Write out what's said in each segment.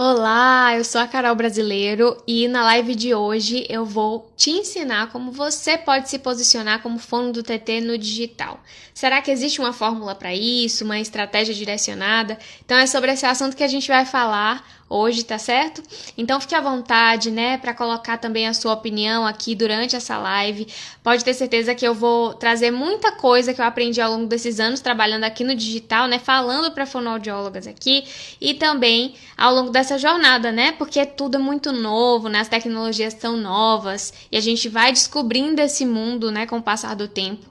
Olá, eu sou a Carol Brasileiro e na live de hoje eu vou te ensinar como você pode se posicionar como fono do TT no digital. Será que existe uma fórmula para isso, uma estratégia direcionada? Então é sobre esse assunto que a gente vai falar hoje, tá certo? Então fique à vontade, né, para colocar também a sua opinião aqui durante essa live. Pode ter certeza que eu vou trazer muita coisa que eu aprendi ao longo desses anos trabalhando aqui no digital, né, falando para fonoaudiólogas aqui e também ao longo dessa jornada, né? Porque tudo é muito novo, né? As tecnologias são novas e a gente vai descobrindo esse mundo, né, com o passar do tempo.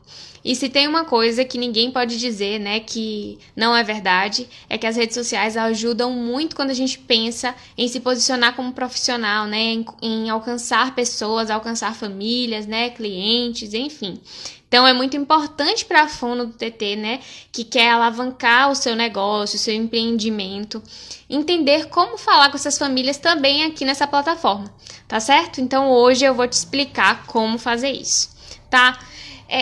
E se tem uma coisa que ninguém pode dizer, né, que não é verdade, é que as redes sociais ajudam muito quando a gente pensa em se posicionar como profissional, né, em alcançar pessoas, alcançar famílias, né, clientes, enfim. Então é muito importante para a fono do TT, né, que quer alavancar o seu negócio, o seu empreendimento, entender como falar com essas famílias também aqui nessa plataforma, tá certo? Então hoje eu vou te explicar como fazer isso, tá?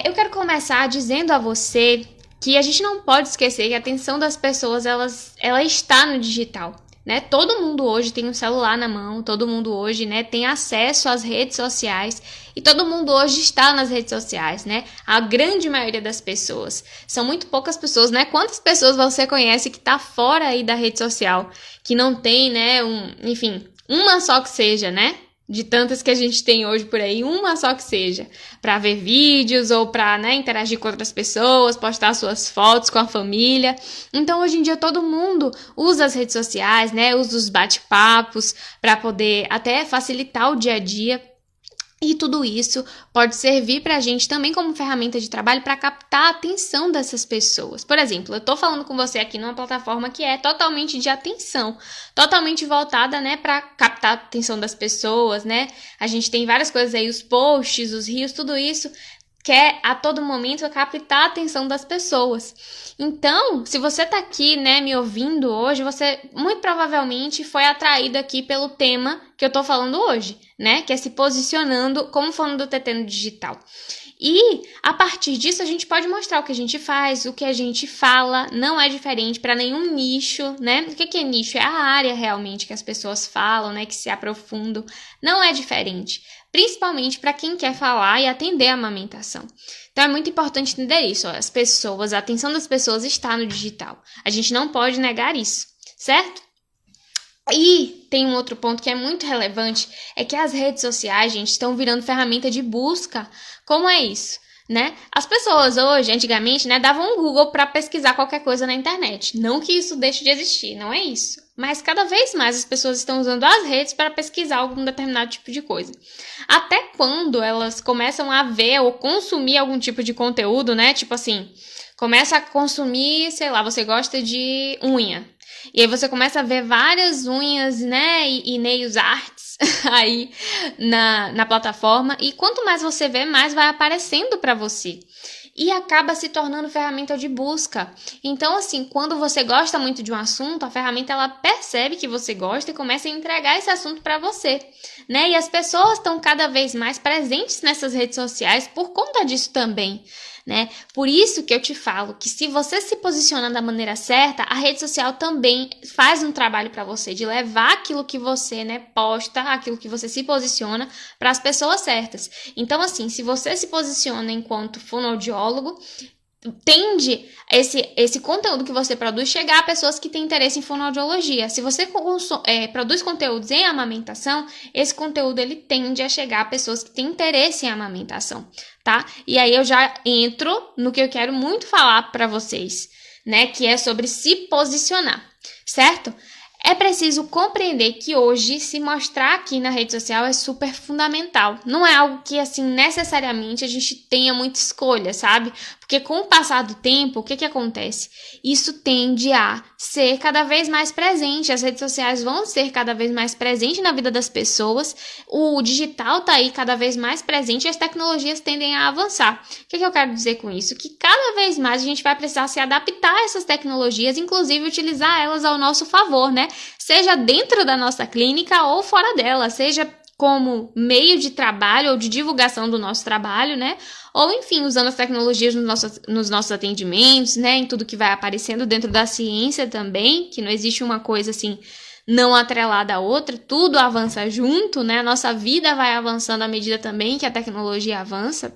Eu quero começar dizendo a você que a gente não pode esquecer que a atenção das pessoas ela está no digital, né? Todo mundo hoje tem um celular na mão, todo mundo hoje, né, tem acesso às redes sociais e todo mundo hoje está nas redes sociais, né? A grande maioria das pessoas. São muito poucas pessoas, né? Quantas pessoas você conhece que tá fora aí da rede social, que não tem, né, enfim, uma só que seja, né? De tantas que a gente tem hoje por aí, uma só que seja, para ver vídeos ou para, né, interagir com outras pessoas, postar suas fotos com a família. Então, hoje em dia, todo mundo usa as redes sociais, né, usa os bate-papos para poder até facilitar o dia a dia. E tudo isso pode servir para a gente também como ferramenta de trabalho para captar a atenção dessas pessoas. Por exemplo, eu estou falando com você aqui numa plataforma que é totalmente de atenção, totalmente voltada, né, para captar a atenção das pessoas, né? A gente tem várias coisas aí, os posts, os reels, tudo isso quer a todo momento captar a atenção das pessoas. Então, se você tá aqui, né, me ouvindo hoje, você muito provavelmente foi atraído aqui pelo tema que eu tô falando hoje, né, que é se posicionando como fono do TT no digital. E a partir disso a gente pode mostrar o que a gente faz, o que a gente fala, não é diferente para nenhum nicho, né? O que é nicho? É a área realmente que as pessoas falam, né, que se aprofundam, não é diferente. Principalmente para quem quer falar e atender a amamentação. Então é muito importante entender isso, ó, as pessoas, a atenção das pessoas está no digital. A gente não pode negar isso, certo? E tem um outro ponto que é muito relevante, é que as redes sociais, gente, estão virando ferramenta de busca. Como é isso? Né? As pessoas hoje, antigamente, né, davam um Google para pesquisar qualquer coisa na internet. Não que isso deixe de existir, não é isso. Mas cada vez mais as pessoas estão usando as redes para pesquisar algum determinado tipo de coisa. Até quando elas começam a ver ou consumir algum tipo de conteúdo, né? Tipo assim, começa a consumir, sei lá, você gosta de unha. E aí você começa a ver várias unhas, né, e nails arts aí na plataforma. E quanto mais você vê, mais vai aparecendo para você. E acaba se tornando ferramenta de busca. Então, assim, quando você gosta muito de um assunto, a ferramenta ela percebe que você gosta e começa a entregar esse assunto para você, né? E as pessoas estão cada vez mais presentes nessas redes sociais por conta disso também, né? Por isso que eu te falo que se você se posiciona da maneira certa, a rede social também faz um trabalho para você de levar aquilo que você, né, posta, aquilo que você se posiciona para as pessoas certas. Então, assim, se você se posiciona enquanto fonoaudiólogo, tende esse conteúdo que você produz chegar a pessoas que têm interesse em fonoaudiologia. Se você produz conteúdos em amamentação, esse conteúdo ele tende a chegar a pessoas que têm interesse em amamentação, tá? E aí eu já entro no que eu quero muito falar para vocês, né? Que é sobre se posicionar, certo? É preciso compreender que hoje se mostrar aqui na rede social é super fundamental. Não é algo que, assim, necessariamente a gente tenha muita escolha, sabe? Porque com o passar do tempo, o que acontece? Isso tende a ser cada vez mais presente. As redes sociais vão ser cada vez mais presentes na vida das pessoas. O digital tá aí cada vez mais presente e as tecnologias tendem a avançar. O que eu quero dizer com isso? Que cada vez mais a gente vai precisar se adaptar a essas tecnologias, inclusive utilizar elas ao nosso favor, né? Seja dentro da nossa clínica ou fora dela, seja como meio de trabalho ou de divulgação do nosso trabalho, né? Ou, enfim, usando as tecnologias nos nossos atendimentos, né? Em tudo que vai aparecendo dentro da ciência também, que não existe uma coisa assim, não atrelada à outra, tudo avança junto, né? A nossa vida vai avançando à medida também que a tecnologia avança.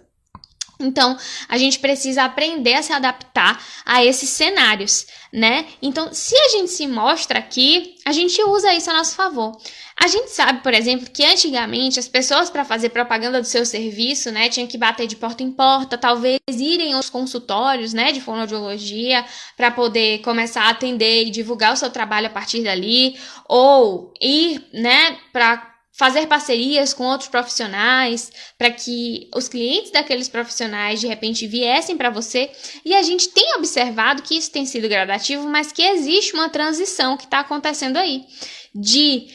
Então, a gente precisa aprender a se adaptar a esses cenários, né? Então, se a gente se mostra aqui, a gente usa isso a nosso favor. A gente sabe, por exemplo, que antigamente as pessoas para fazer propaganda do seu serviço, né, tinham que bater de porta em porta, talvez irem aos consultórios, né, de fonoaudiologia para poder começar a atender e divulgar o seu trabalho a partir dali, ou ir, né, para fazer parcerias com outros profissionais, para que os clientes daqueles profissionais de repente viessem para você. E a gente tem observado que isso tem sido gradativo, mas que existe uma transição que está acontecendo aí. De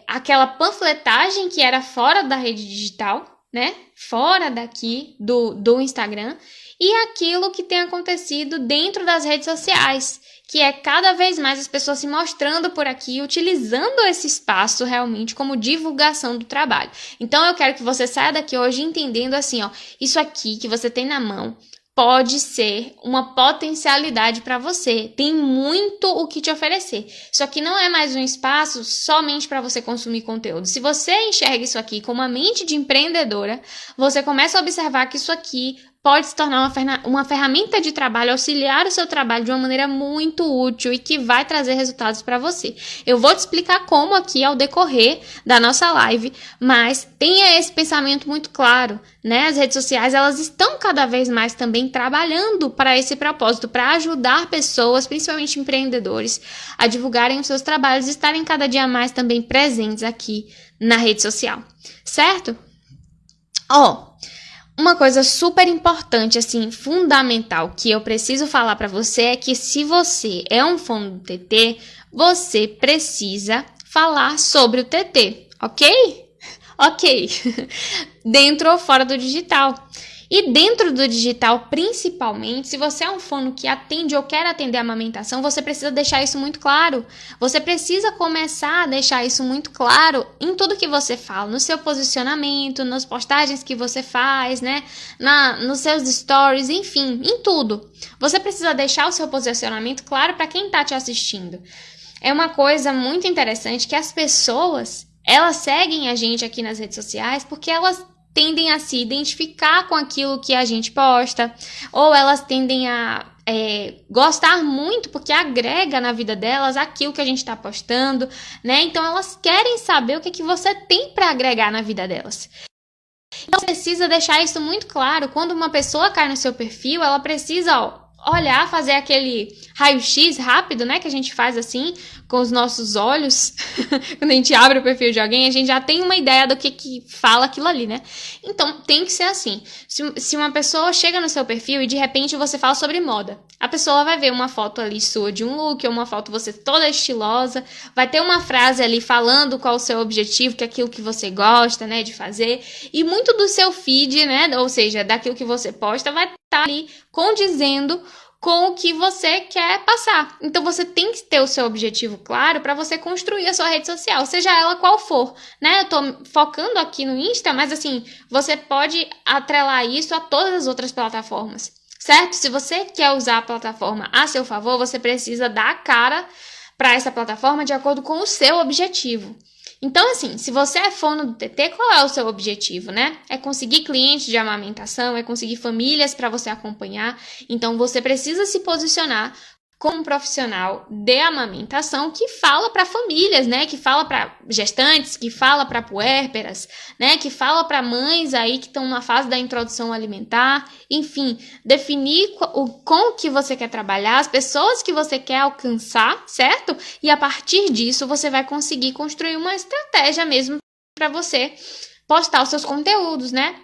aquela panfletagem que era fora da rede digital, né? Fora daqui do Instagram, e aquilo que tem acontecido dentro das redes sociais, que é cada vez mais as pessoas se mostrando por aqui, utilizando esse espaço realmente como divulgação do trabalho. Então eu quero que você saia daqui hoje entendendo assim, ó, isso aqui que você tem na mão pode ser uma potencialidade para você. Tem muito o que te oferecer. Isso aqui não é mais um espaço somente para você consumir conteúdo. Se você enxerga isso aqui com uma mente de empreendedora, você começa a observar que isso aqui pode se tornar uma ferramenta de trabalho, auxiliar o seu trabalho de uma maneira muito útil e que vai trazer resultados para você. Eu vou te explicar como aqui ao decorrer da nossa live, mas tenha esse pensamento muito claro, né? As redes sociais, elas estão cada vez mais também trabalhando para esse propósito, para ajudar pessoas, principalmente empreendedores, a divulgarem os seus trabalhos e estarem cada dia mais também presentes aqui na rede social, certo? Uma coisa super importante, assim, fundamental, que eu preciso falar para você é que se você é um fono do TT, você precisa falar sobre o TT, ok? Ok. Dentro ou fora do digital. E dentro do digital, principalmente, se você é um fono que atende ou quer atender a amamentação, você precisa deixar isso muito claro. Você precisa começar a deixar isso muito claro em tudo que você fala, no seu posicionamento, nas postagens que você faz, né? Nos seus stories, enfim, em tudo. Você precisa deixar o seu posicionamento claro para quem está te assistindo. É uma coisa muito interessante que as pessoas, elas seguem a gente aqui nas redes sociais porque elas tendem a se identificar com aquilo que a gente posta, ou elas tendem a gostar muito porque agrega na vida delas aquilo que a gente está postando, né? Então elas querem saber o que você tem para agregar na vida delas. Então você precisa deixar isso muito claro. Quando uma pessoa cai no seu perfil, ela precisa olhar, fazer aquele raio-x rápido, né, que a gente faz assim, com os nossos olhos. Quando a gente abre o perfil de alguém, a gente já tem uma ideia do que fala aquilo ali, né? Então, tem que ser assim. Se uma pessoa chega no seu perfil e de repente você fala sobre moda, a pessoa vai ver uma foto ali sua de um look, ou uma foto você toda estilosa, vai ter uma frase ali falando qual o seu objetivo, que é aquilo que você gosta, né, de fazer, e muito do seu feed, né, ou seja, daquilo que você posta, vai estar ali condizendo com o que você quer passar. Então você tem que ter o seu objetivo claro para você construir a sua rede social, seja ela qual for, né? Eu tô focando aqui no Insta, mas assim, você pode atrelar isso a todas as outras plataformas, certo? Se você quer usar a plataforma a seu favor, você precisa dar a cara para essa plataforma de acordo com o seu objetivo. Então, assim, se você é fono do TT, qual é o seu objetivo, né? É conseguir clientes de amamentação, é conseguir famílias para você acompanhar. Então, você precisa se posicionar como um profissional de amamentação que fala para famílias, né? Que fala para gestantes, que fala para puérperas, né? Que fala para mães aí que estão na fase da introdução alimentar. Enfim, definir com o que você quer trabalhar, as pessoas que você quer alcançar, certo? E a partir disso, você vai conseguir construir uma estratégia mesmo para você postar os seus conteúdos, né?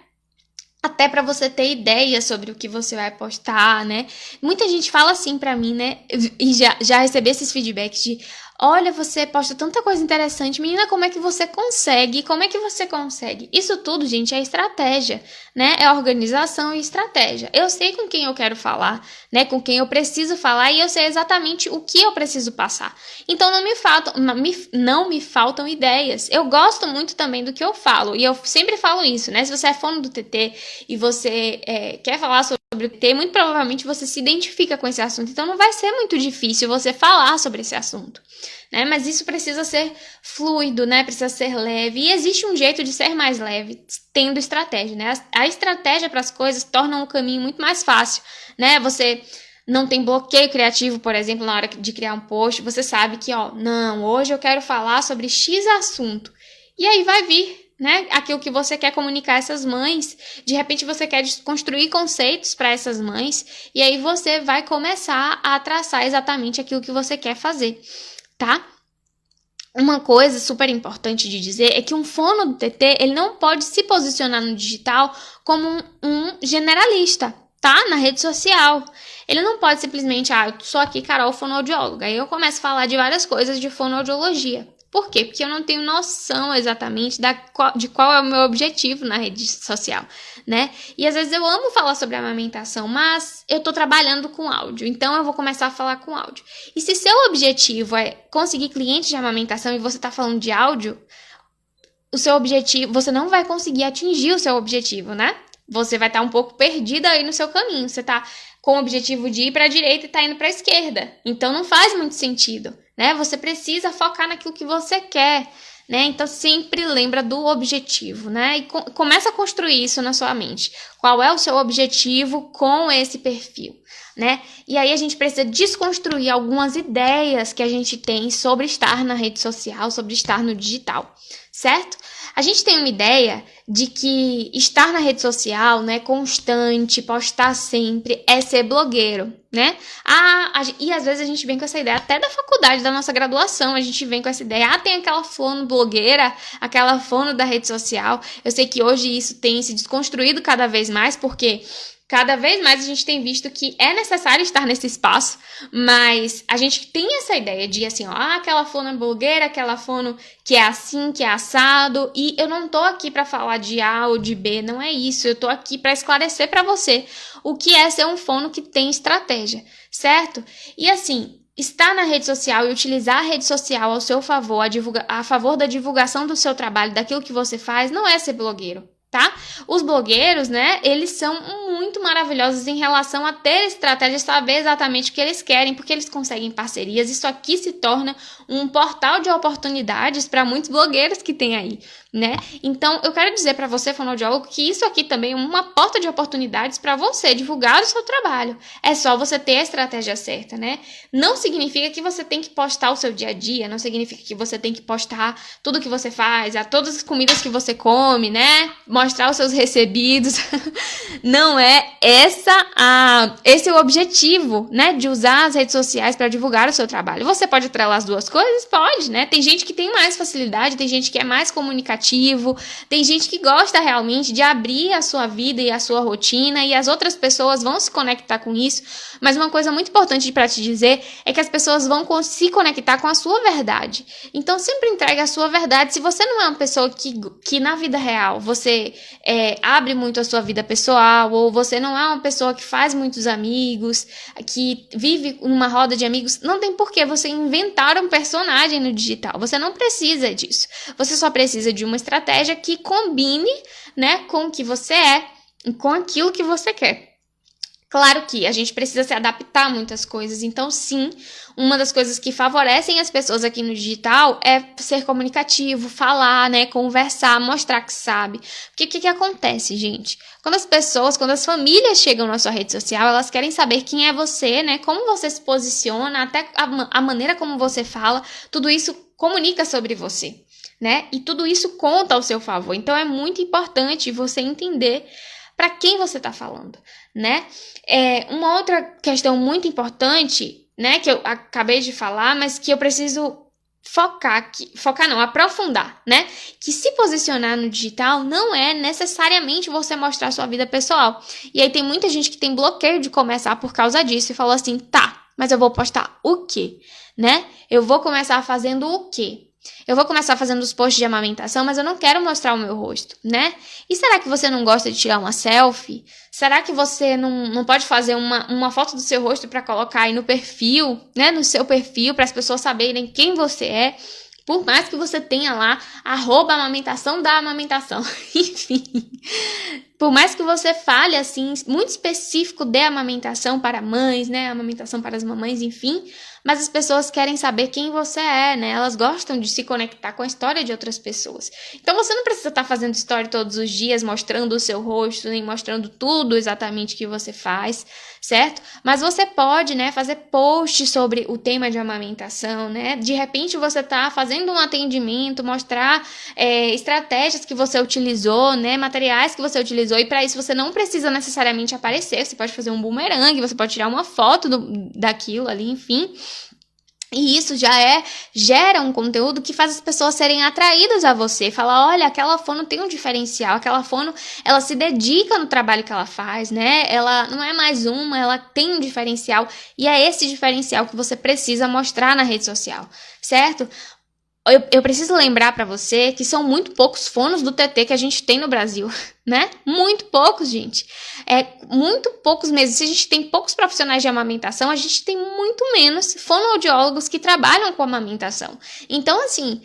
Até para você ter ideia sobre o que você vai postar, né? Muita gente fala assim pra mim, né? E já recebi esses feedbacks de: olha, você posta tanta coisa interessante, menina, como é que você consegue? Como é que você consegue? Isso tudo, gente, é estratégia, né? É organização e estratégia. Eu sei com quem eu quero falar, né? Com quem eu preciso falar e eu sei exatamente o que eu preciso passar. Então não me faltam ideias. Eu gosto muito também do que eu falo e eu sempre falo isso, né? Se você é fono do TT e você quer falar sobre o TT, muito provavelmente você se identifica com esse assunto. Então não vai ser muito difícil você falar sobre esse assunto. né? Mas isso precisa ser fluido, né? Precisa ser leve. E existe um jeito de ser mais leve, tendo estratégia, né? A estratégia para as coisas torna o caminho muito mais fácil, né? Você não tem bloqueio criativo, por exemplo, na hora de criar um post, você sabe que, não, hoje eu quero falar sobre X assunto. E aí vai vir, né, aquilo que você quer comunicar a essas mães. De repente você quer construir conceitos para essas mães, e aí você vai começar a traçar exatamente aquilo que você quer fazer, tá? Uma coisa super importante de dizer é que um fono do TT, ele não pode se posicionar no digital como um generalista, tá? Na rede social. Ele não pode simplesmente, eu sou aqui Carol, fonoaudióloga. Aí eu começo a falar de várias coisas de fonoaudiologia. Por quê? Porque eu não tenho noção exatamente de qual é o meu objetivo na rede social, né? E às vezes eu amo falar sobre amamentação, mas eu tô trabalhando com áudio, então eu vou começar a falar com áudio. E se seu objetivo é conseguir clientes de amamentação e você tá falando de áudio, o seu objetivo, você não vai conseguir atingir o seu objetivo, né? Você vai estar um pouco perdida aí no seu caminho. Você tá com o objetivo de ir para a direita e tá indo para a esquerda. Então não faz muito sentido, né? Você precisa focar naquilo que você quer, né? Então sempre lembra do objetivo, né? E começa a construir isso na sua mente. Qual é o seu objetivo com esse perfil, né? E aí a gente precisa desconstruir algumas ideias que a gente tem sobre estar na rede social, sobre estar no digital, certo? A gente tem uma ideia de que estar na rede social, né, constante, postar sempre, é ser blogueiro, né? E às vezes a gente vem com essa ideia, até da faculdade, da nossa graduação, a gente vem com essa ideia, tem aquela fono blogueira, aquela fono da rede social. Eu sei que hoje isso tem se desconstruído cada vez mais, porque cada vez mais a gente tem visto que é necessário estar nesse espaço, mas a gente tem essa ideia de assim, aquela fono é blogueira, aquela fono que é assim, que é assado, e eu não tô aqui para falar de A ou de B, não é isso, eu tô aqui para esclarecer para você o que é ser um fono que tem estratégia, certo? E assim, estar na rede social e utilizar a rede social ao seu favor, a favor da divulgação do seu trabalho, daquilo que você faz, não é ser blogueiro, tá? Os blogueiros, né, eles são muito maravilhosos em relação a ter estratégia, saber exatamente o que eles querem, porque eles conseguem parcerias. Isso aqui se torna um portal de oportunidades para muitos blogueiros que tem aí, né? Então, eu quero dizer para você, fonoaudiólogo, que isso aqui também é uma porta de oportunidades para você divulgar o seu trabalho. É só você ter a estratégia certa, né? Não significa que você tem que postar o seu dia a dia, não significa que você tem que postar tudo que você faz, todas as comidas que você come, né? Mostrar os seus recebidos. Não é esse é o objetivo, né? De usar as redes sociais para divulgar o seu trabalho. Você pode atrelar as duas coisas? Pode, né? Tem gente que tem mais facilidade, tem gente que é mais comunicativo, tem gente que gosta realmente de abrir a sua vida e a sua rotina, e as outras pessoas vão se conectar com isso. Mas uma coisa muito importante para te dizer é que as pessoas vão se conectar com a sua verdade. Então sempre entregue a sua verdade. Se você não é uma pessoa que na vida real você abre muito a sua vida pessoal, ou você não é uma pessoa que faz muitos amigos, que vive numa roda de amigos, não tem por que você inventar um personagem no digital. Você não precisa disso. Você só precisa de uma estratégia que combine, né, com o que você é e com aquilo que você quer. Claro que a gente precisa se adaptar a muitas coisas, então sim, uma das coisas que favorecem as pessoas aqui no digital é ser comunicativo, falar, né, conversar, mostrar que sabe. Porque o que acontece, gente? Quando as famílias chegam na sua rede social, elas querem saber quem é você, né, como você se posiciona, até a maneira como você fala, tudo isso comunica sobre você, né, e tudo isso conta ao seu favor. Então é muito importante você entender para quem você está falando, né? Uma outra questão muito importante, né, que eu acabei de falar, mas que eu preciso aprofundar, né? Que se posicionar no digital não é necessariamente você mostrar sua vida pessoal. E aí tem muita gente que tem bloqueio de começar por causa disso e falou assim, tá, mas eu vou postar o quê? Né? Eu vou começar fazendo o quê? Eu vou começar fazendo os posts de amamentação, mas eu não quero mostrar o meu rosto, né? E será que você não gosta de tirar uma selfie? Será que você não pode fazer uma foto do seu rosto para colocar aí no perfil, né? No seu perfil, para as pessoas saberem quem você é? Por mais que você tenha lá, @amamentação da amamentação. Enfim, por mais que você fale assim, muito específico de amamentação para mães, né? Amamentação para as mamães, enfim. mas as pessoas querem saber quem você é, né? Elas gostam de se conectar com a história de outras pessoas. Então você não precisa estar fazendo story todos os dias, mostrando o seu rosto, nem mostrando tudo exatamente que você faz, certo? Mas você pode, né, fazer posts sobre o tema de amamentação, né? De repente você tá fazendo um atendimento, mostrar estratégias que você utilizou, né? Materiais que você utilizou, e para isso você não precisa necessariamente aparecer, você pode fazer um bumerangue, você pode tirar uma foto daquilo ali, enfim. E isso gera um conteúdo que faz as pessoas serem atraídas a você. Fala, olha, aquela fono tem um diferencial, aquela fono, ela se dedica no trabalho que ela faz, né? Ela não é mais uma, ela tem um diferencial. E é esse diferencial que você precisa mostrar na rede social, certo? Eu preciso lembrar para você que são muito poucos fonos do TT que a gente tem no Brasil, né? Muito poucos, gente. Muito poucos mesmo. Se a gente tem poucos profissionais de amamentação, a gente tem muito menos fonoaudiólogos que trabalham com amamentação. Então, assim,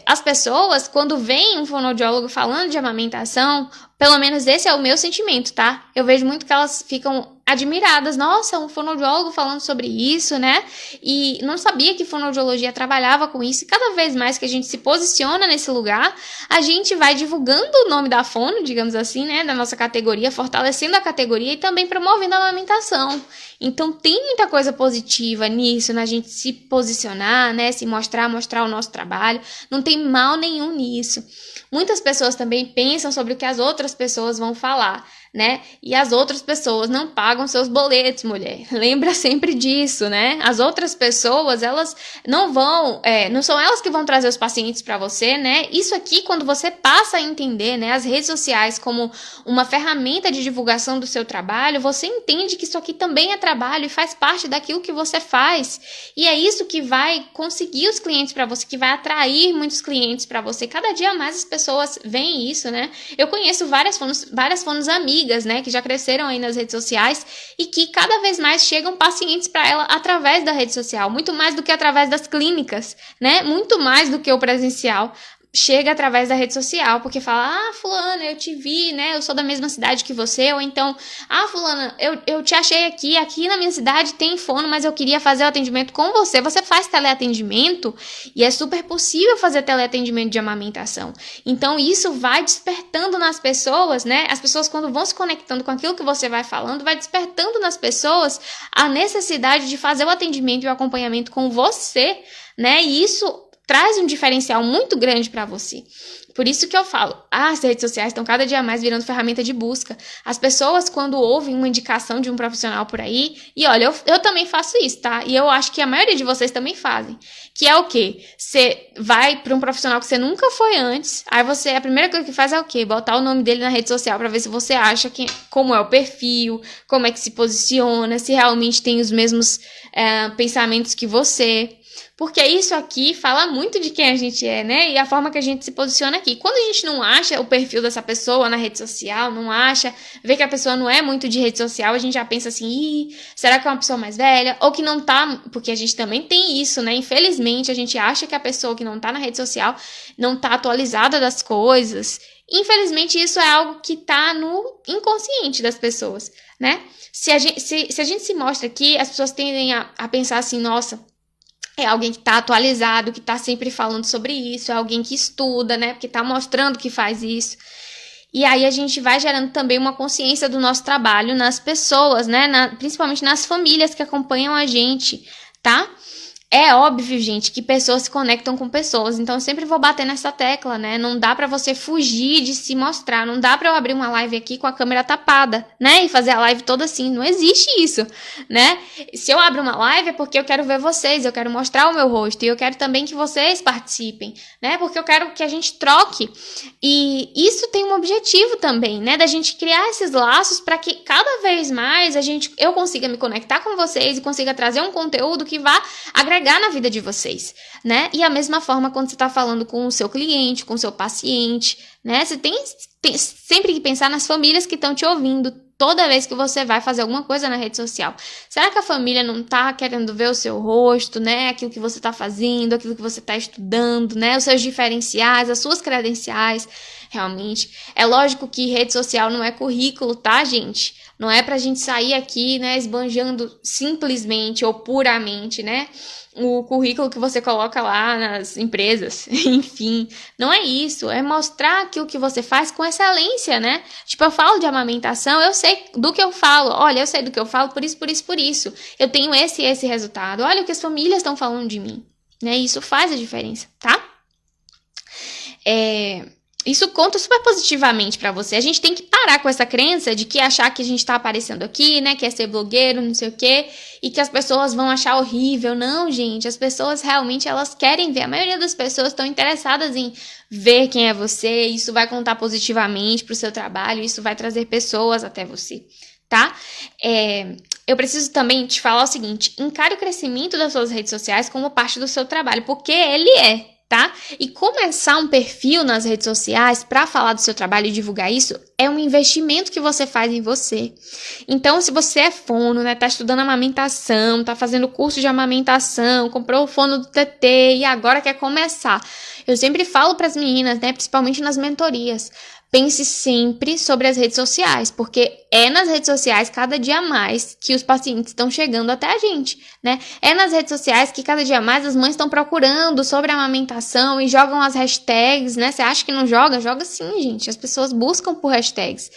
as pessoas, quando veem um fonoaudiólogo falando de amamentação, pelo menos esse é o meu sentimento, tá? Eu vejo muito que elas ficam admiradas. Nossa, um fonoaudiólogo falando sobre isso, né? E não sabia que fonoaudiologia trabalhava com isso. E cada vez mais que a gente se posiciona nesse lugar, a gente vai divulgando o nome da fono, digamos assim, né? Da nossa categoria, fortalecendo a categoria e também promovendo a amamentação. Então tem muita coisa positiva nisso, na gente se posicionar, né? Se mostrar o nosso trabalho. Não tem mal nenhum nisso. Muitas pessoas também pensam sobre o que as outras pessoas vão falar, né? E as outras pessoas não pagam seus boletos, mulher. Lembra sempre disso, né? As outras pessoas, elas não são elas que vão trazer os pacientes para você, né? Isso aqui, quando você passa a entender, né, as redes sociais como uma ferramenta de divulgação do seu trabalho, você entende que isso aqui também é trabalho e faz parte daquilo que você faz. E é isso que vai conseguir os clientes para você, que vai atrair muitos clientes para você. Cada dia mais as pessoas veem isso, né? Eu conheço várias fonos amigas, né, que já cresceram aí nas redes sociais e que cada vez mais chegam pacientes para ela através da rede social, muito mais do que através das clínicas, né, muito mais do que o presencial. Chega através da rede social, porque fala, fulana, eu te vi, né, eu sou da mesma cidade que você, ou então, fulana, eu te achei aqui na minha cidade tem fono, mas eu queria fazer o atendimento com você. Você faz teleatendimento e é super possível fazer teleatendimento de amamentação. Então isso vai despertando nas pessoas, né, as pessoas quando vão se conectando com aquilo que você vai falando, vai despertando nas pessoas a necessidade de fazer o atendimento e o acompanhamento com você, né, e isso traz um diferencial muito grande para você. Por isso que eu falo, as redes sociais estão cada dia mais virando ferramenta de busca. As pessoas, quando ouvem uma indicação de um profissional por aí, e olha, eu também faço isso, tá? E eu acho que a maioria de vocês também fazem. Que é o quê? Você vai para um profissional que você nunca foi antes, aí a primeira coisa que faz é o quê? Botar o nome dele na rede social para ver se você acha como é o perfil, como é que se posiciona, se realmente tem os mesmos pensamentos que você. Porque isso aqui fala muito de quem a gente é, né? E a forma que a gente se posiciona aqui. Quando a gente não acha o perfil dessa pessoa na rede social, não acha, vê que a pessoa não é muito de rede social, a gente já pensa assim, será que é uma pessoa mais velha? Ou que não tá, porque a gente também tem isso, né? Infelizmente, a gente acha que a pessoa que não tá na rede social não tá atualizada das coisas. Infelizmente, isso é algo que tá no inconsciente das pessoas, né? Se a gente se mostra aqui, as pessoas tendem a pensar assim, nossa, é alguém que está atualizado, que está sempre falando sobre isso, é alguém que estuda, né? Porque está mostrando que faz isso. E aí a gente vai gerando também uma consciência do nosso trabalho nas pessoas, né? Principalmente nas famílias que acompanham a gente, tá? É óbvio, gente, que pessoas se conectam com pessoas, então eu sempre vou bater nessa tecla, né? Não dá pra você fugir de se mostrar, não dá pra eu abrir uma live aqui com a câmera tapada, né? E fazer a live toda assim, não existe isso, né? Se eu abro uma live é porque eu quero ver vocês, eu quero mostrar o meu rosto e eu quero também que vocês participem, né? Porque eu quero que a gente troque e isso tem um objetivo também, né? Da gente criar esses laços para que cada vez mais eu consiga me conectar com vocês e consiga trazer um conteúdo que vá agregar na vida de vocês, né? E a mesma forma quando você está falando com o seu cliente, com o seu paciente, né? Você tem sempre que pensar nas famílias que estão te ouvindo toda vez que você vai fazer alguma coisa na rede social. Será que a família não tá querendo ver o seu rosto, né? Aquilo que você tá fazendo, aquilo que você tá estudando, né? Os seus diferenciais, as suas credenciais, realmente. É lógico que rede social não é currículo, tá, gente? Não é pra gente sair aqui, né, esbanjando simplesmente ou puramente, né, o currículo que você coloca lá nas empresas, enfim, não é isso, é mostrar aquilo que você faz com excelência, né? Tipo, eu falo de amamentação, eu sei do que eu falo, olha, eu sei do que eu falo, por isso, eu tenho esse resultado, olha o que as famílias estão falando de mim, né? Isso faz a diferença, tá? Isso conta super positivamente pra você. A gente tem que parar com essa crença de que achar que a gente tá aparecendo aqui, né, que é ser blogueiro, não sei o quê, e que as pessoas vão achar horrível. Não, gente, as pessoas realmente elas querem ver. A maioria das pessoas estão interessadas em ver quem é você. Isso vai contar positivamente pro seu trabalho, isso vai trazer pessoas até você, tá? Eu preciso também te falar o seguinte: encare o crescimento das suas redes sociais como parte do seu trabalho, porque ele tá? E começar um perfil nas redes sociais para falar do seu trabalho e divulgar isso é um investimento que você faz em você. Então, se você é fono, né, tá estudando amamentação, tá fazendo curso de amamentação, comprou o fono do TT e agora quer começar. Eu sempre falo para as meninas, né, principalmente nas mentorias, pense sempre sobre as redes sociais, porque é nas redes sociais cada dia mais que os pacientes estão chegando até a gente, né? É nas redes sociais que cada dia mais as mães estão procurando sobre a amamentação e jogam as hashtags, né? Você acha que não joga? Joga sim, gente. As pessoas buscam por hashtags.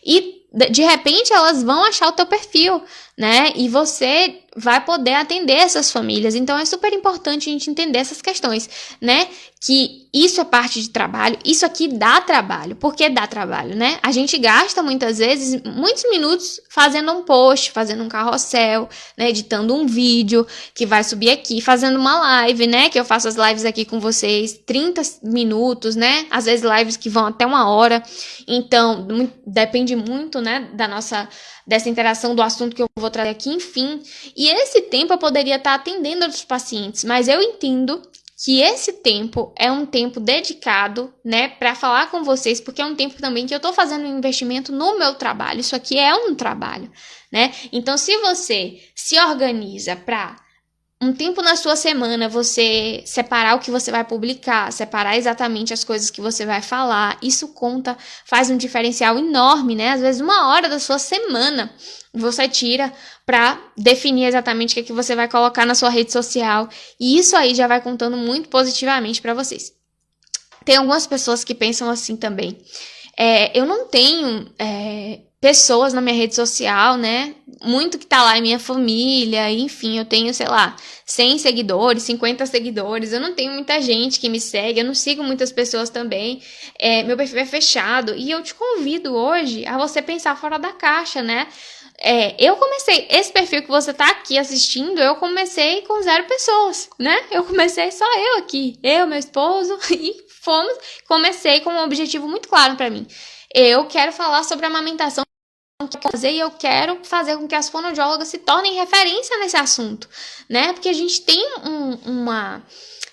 E de repente elas vão achar o teu perfil, né? E você vai poder atender essas famílias. Então é super importante a gente entender essas questões, né? Que isso é parte de trabalho, isso aqui dá trabalho. Por que dá trabalho, né? A gente gasta muitas vezes muitos minutos fazendo um post, fazendo um carrossel, né? Editando um vídeo que vai subir aqui, fazendo uma live, né? Que eu faço as lives aqui com vocês, 30 minutos, né? Às vezes lives que vão até 1 hora. Então, depende muito, né? Dessa interação do assunto que eu vou trazer aqui, enfim. E esse tempo eu poderia estar atendendo outros pacientes, mas eu entendo que esse tempo é um tempo dedicado, né, para falar com vocês, porque é um tempo também que eu tô fazendo um investimento no meu trabalho. Isso aqui é um trabalho, né? Então, se você se organiza para um tempo na sua semana você separar o que você vai publicar, separar exatamente as coisas que você vai falar, isso conta, faz um diferencial enorme, né? Às vezes 1 hora da sua semana você tira para definir exatamente o que você vai colocar na sua rede social, e isso aí já vai contando muito positivamente para vocês. Tem algumas pessoas que pensam assim também. Eu não tenho pessoas na minha rede social, né? Muito que tá lá é minha família, enfim, eu tenho, sei lá, 100 seguidores, 50 seguidores, eu não tenho muita gente que me segue, eu não sigo muitas pessoas também, meu perfil é fechado, e eu te convido hoje a você pensar fora da caixa, né? Eu comecei, esse perfil que você tá aqui assistindo, eu comecei com 0 pessoas, né? Eu comecei só eu aqui, eu, meu esposo, e comecei com um objetivo muito claro pra mim. Eu quero falar sobre amamentação, e eu quero fazer com que as fonoaudiólogas se tornem referência nesse assunto, né? Porque a gente tem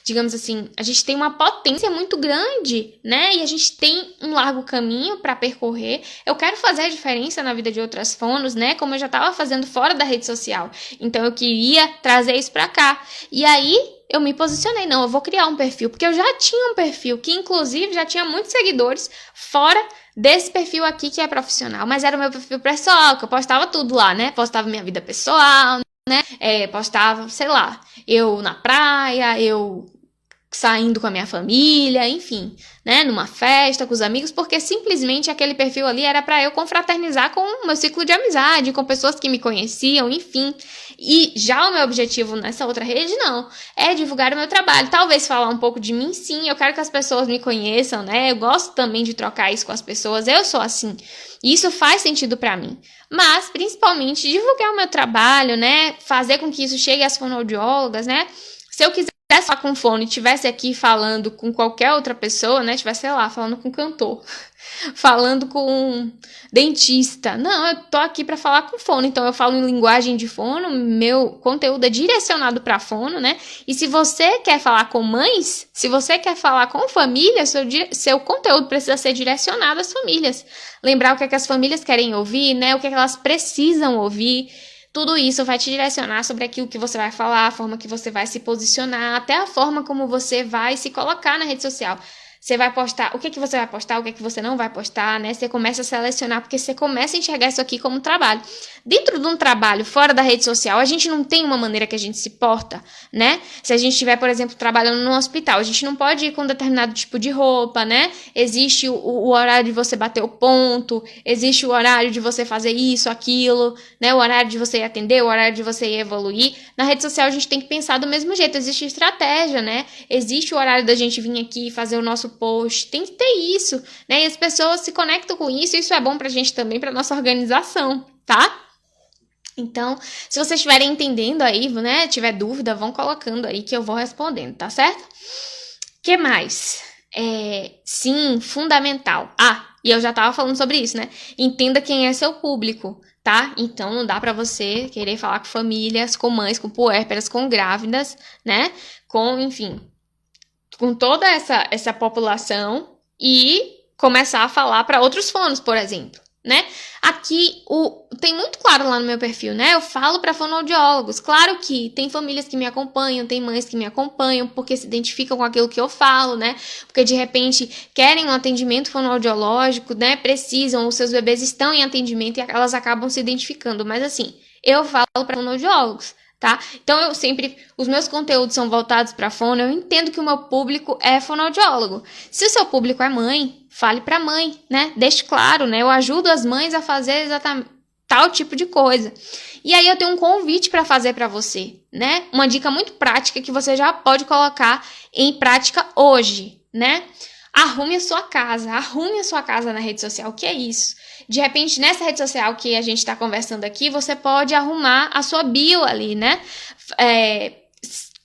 digamos assim, a gente tem uma potência muito grande, né? E a gente tem um largo caminho para percorrer. Eu quero fazer a diferença na vida de outras fonos, né? Como eu já estava fazendo fora da rede social. Então eu queria trazer isso para cá. E aí eu me posicionei, não, eu vou criar um perfil, porque eu já tinha um perfil que inclusive já tinha muitos seguidores fora desse perfil aqui que é profissional, mas era o meu perfil pessoal, que eu postava tudo lá, né? Postava minha vida pessoal, né? Postava, sei lá, eu na praia, eu saindo com a minha família, enfim, né, numa festa com os amigos, porque simplesmente aquele perfil ali era para eu confraternizar com o meu ciclo de amizade, com pessoas que me conheciam, enfim. E já o meu objetivo nessa outra rede, não, é divulgar o meu trabalho, talvez falar um pouco de mim, sim, eu quero que as pessoas me conheçam, né, eu gosto também de trocar isso com as pessoas, eu sou assim, e isso faz sentido para mim. Mas, principalmente, divulgar o meu trabalho, né, fazer com que isso chegue às fonoaudiólogas, né, se eu quiser falar com fone e estivesse aqui falando com qualquer outra pessoa, né? Estivesse, sei lá, falando com cantor, falando com dentista. Não, eu tô aqui para falar com fono, então eu falo em linguagem de fono, meu conteúdo é direcionado para fono, né? E se você quer falar com mães, se você quer falar com família, seu conteúdo precisa ser direcionado às famílias. Lembrar o que é que as famílias querem ouvir, né? O que é que elas precisam ouvir. Tudo isso vai te direcionar sobre aquilo que você vai falar, a forma que você vai se posicionar, até a forma como você vai se colocar na rede social. Você vai postar, o que você vai postar, o que você não vai postar, né? Você começa a selecionar, porque você começa a enxergar isso aqui como trabalho. Dentro de um trabalho fora da rede social, a gente não tem uma maneira que a gente se porta, né? Se a gente estiver, por exemplo, trabalhando num hospital, a gente não pode ir com um determinado tipo de roupa, né? Existe o horário de você bater o ponto, existe o horário de você fazer isso, aquilo, né? O horário de você ir atender, o horário de você ir evoluir. Na rede social, a gente tem que pensar do mesmo jeito, existe estratégia, né? Existe o horário da gente vir aqui fazer o nosso post, tem que ter isso, né? E as pessoas se conectam com isso, e isso é bom pra gente também, pra nossa organização, tá? Então, se vocês estiverem entendendo aí, né, tiver dúvida, vão colocando aí que eu vou respondendo, tá certo? Que mais? Sim, fundamental. E eu já tava falando sobre isso, né? Entenda quem é seu público, tá? Então, não dá pra você querer falar com famílias, com mães, com puérperas, com grávidas, né? Enfim, com toda essa população e começar a falar para outros fonos, por exemplo, né? Aqui tem muito claro lá no meu perfil, né? Eu falo para fonoaudiólogos. Claro que tem famílias que me acompanham, tem mães que me acompanham porque se identificam com aquilo que eu falo, né? Porque de repente querem um atendimento fonoaudiológico, né? Precisam, os seus bebês estão em atendimento e elas acabam se identificando. Mas assim, eu falo para fonoaudiólogos, tá? Então, os meus conteúdos são voltados para fono, eu entendo que o meu público é fonoaudiólogo. Se o seu público é mãe, fale para mãe, né? Deixe claro, né? Eu ajudo as mães a fazer exatamente tal tipo de coisa. E aí eu tenho um convite para fazer para você, né? Uma dica muito prática que você já pode colocar em prática hoje, né? Arrume a sua casa na rede social. O que é isso? De repente, nessa rede social que a gente está conversando aqui, você pode arrumar a sua bio ali, né?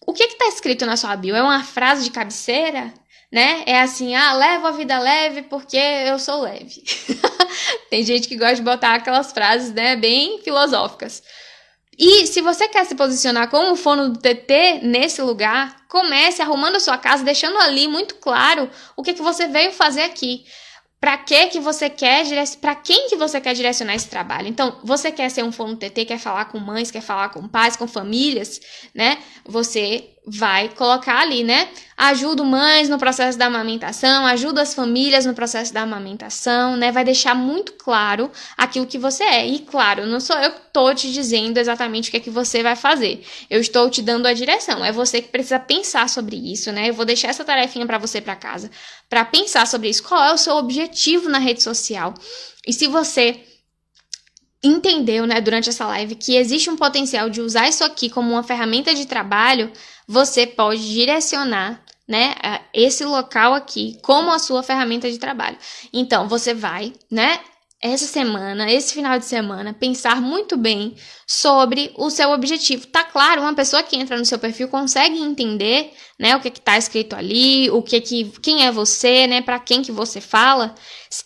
O que está escrito na sua bio? É uma frase de cabeceira? Né? É assim, levo a vida leve porque eu sou leve. Tem gente que gosta de botar aquelas frases, né, bem filosóficas. E se você quer se posicionar como fono do TT nesse lugar, comece arrumando a sua casa, deixando ali muito claro o que você veio fazer aqui. Para que você quer, para quem que você quer direcionar esse trabalho? Então, você quer ser um fono TT, quer falar com mães, quer falar com pais, com famílias, né? Você vai colocar ali, né? Ajudo mães no processo da amamentação, ajuda as famílias no processo da amamentação, né? Vai deixar muito claro aquilo que você é. E claro, não sou eu que tô te dizendo exatamente o que é que você vai fazer. Eu estou te dando a direção. É você que precisa pensar sobre isso, né? Eu vou deixar essa tarefinha para você para casa, para pensar sobre isso. Qual é o seu objetivo na rede social? E se você entendeu, né, durante essa live, que existe um potencial de usar isso aqui como uma ferramenta de trabalho, você pode direcionar, né, esse local aqui como a sua ferramenta de trabalho. Então, você vai, né, esse final de semana, pensar muito bem sobre o seu objetivo. Tá claro, uma pessoa que entra no seu perfil consegue entender, né, o que tá escrito ali, quem é você, né, para quem que você fala,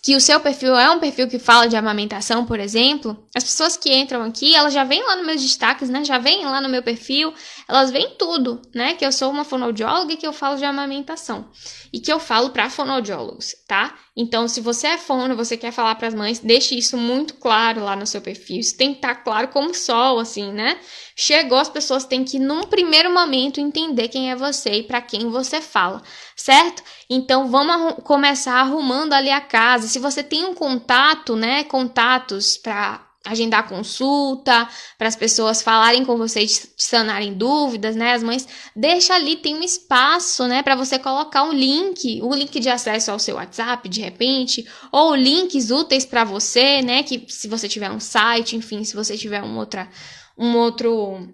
que o seu perfil é um perfil que fala de amamentação, por exemplo. As pessoas que entram aqui, elas já vêm lá nos meus destaques, né, já vêm lá no meu perfil, elas veem tudo, né, que eu sou uma fonoaudióloga e que eu falo de amamentação. E que eu falo para fonoaudiólogos, tá? Então, se você é fono, você quer falar para as mães, deixe isso muito claro lá no seu perfil. Isso tem que estar claro como sol, assim, né? Chegou, as pessoas têm que, num primeiro momento, entender quem é você e para quem você fala, certo? Então, vamos começar arrumando ali a casa. Se você tem um contato, né? Contatos para agendar consulta, para as pessoas falarem com você e te sanarem dúvidas, né? As mães, deixa ali, tem um espaço, né, para você colocar o link de acesso ao seu WhatsApp, de repente, ou links úteis para você, né, que se você tiver um site, enfim, se você tiver um outro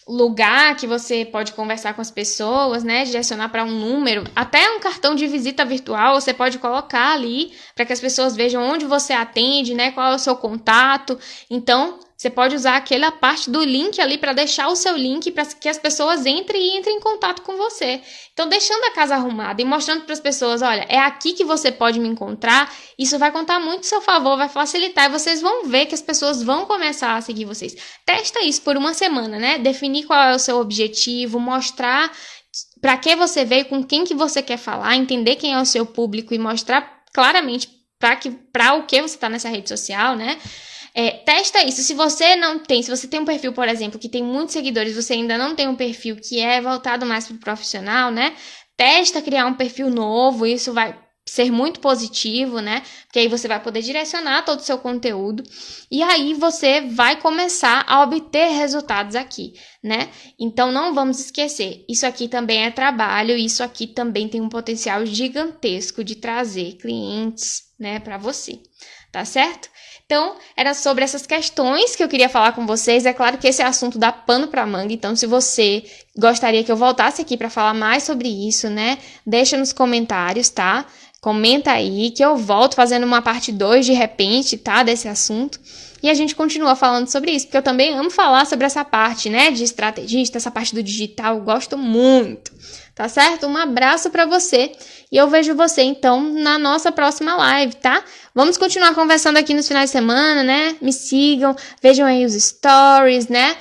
lugar que você pode conversar com as pessoas, né, direcionar para um número, até um cartão de visita virtual você pode colocar ali para que as pessoas vejam onde você atende, né, qual é o seu contato. Então, você pode usar aquela parte do link ali para deixar o seu link para que as pessoas entrem em contato com você. Então, deixando a casa arrumada e mostrando para as pessoas, olha, é aqui que você pode me encontrar, isso vai contar muito a seu favor, vai facilitar e vocês vão ver que as pessoas vão começar a seguir vocês. Testa isso por uma semana, né? Definir qual é o seu objetivo, mostrar para que você veio, com quem que você quer falar, entender quem é o seu público e mostrar claramente para o que você está nessa rede social, né? Testa isso. Se você tem um perfil, por exemplo, que tem muitos seguidores, você ainda não tem um perfil que é voltado mais para o profissional, né? testa criar um perfil novo, isso vai ser muito positivo, né? Porque aí você vai poder direcionar todo o seu conteúdo e aí você vai começar a obter resultados aqui, né? Então não vamos esquecer, isso aqui também é trabalho, isso aqui também tem um potencial gigantesco de trazer clientes, né, para você, tá certo? Então, era sobre essas questões que eu queria falar com vocês. É claro que esse assunto dá pano para manga, então se você gostaria que eu voltasse aqui para falar mais sobre isso, né, deixa nos comentários, tá? Comenta aí que eu volto fazendo uma parte 2 de repente, tá, desse assunto. E a gente continua falando sobre isso, porque eu também amo falar sobre essa parte, né, de estrategista, essa parte do digital, eu gosto muito, tá certo? Um abraço pra você e eu vejo você, então, na nossa próxima live, tá? Vamos continuar conversando aqui nos finais de semana, né? Me sigam, vejam aí os stories, né?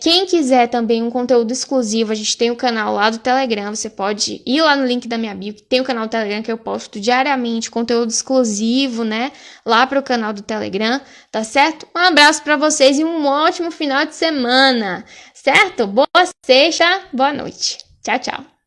Quem quiser também um conteúdo exclusivo, a gente tem o canal lá do Telegram, você pode ir lá no link da minha bio, que tem o canal do Telegram que eu posto diariamente, conteúdo exclusivo, né, lá para o canal do Telegram, tá certo? Um abraço para vocês e um ótimo final de semana, certo? Boa sexta, boa noite. Tchau, tchau.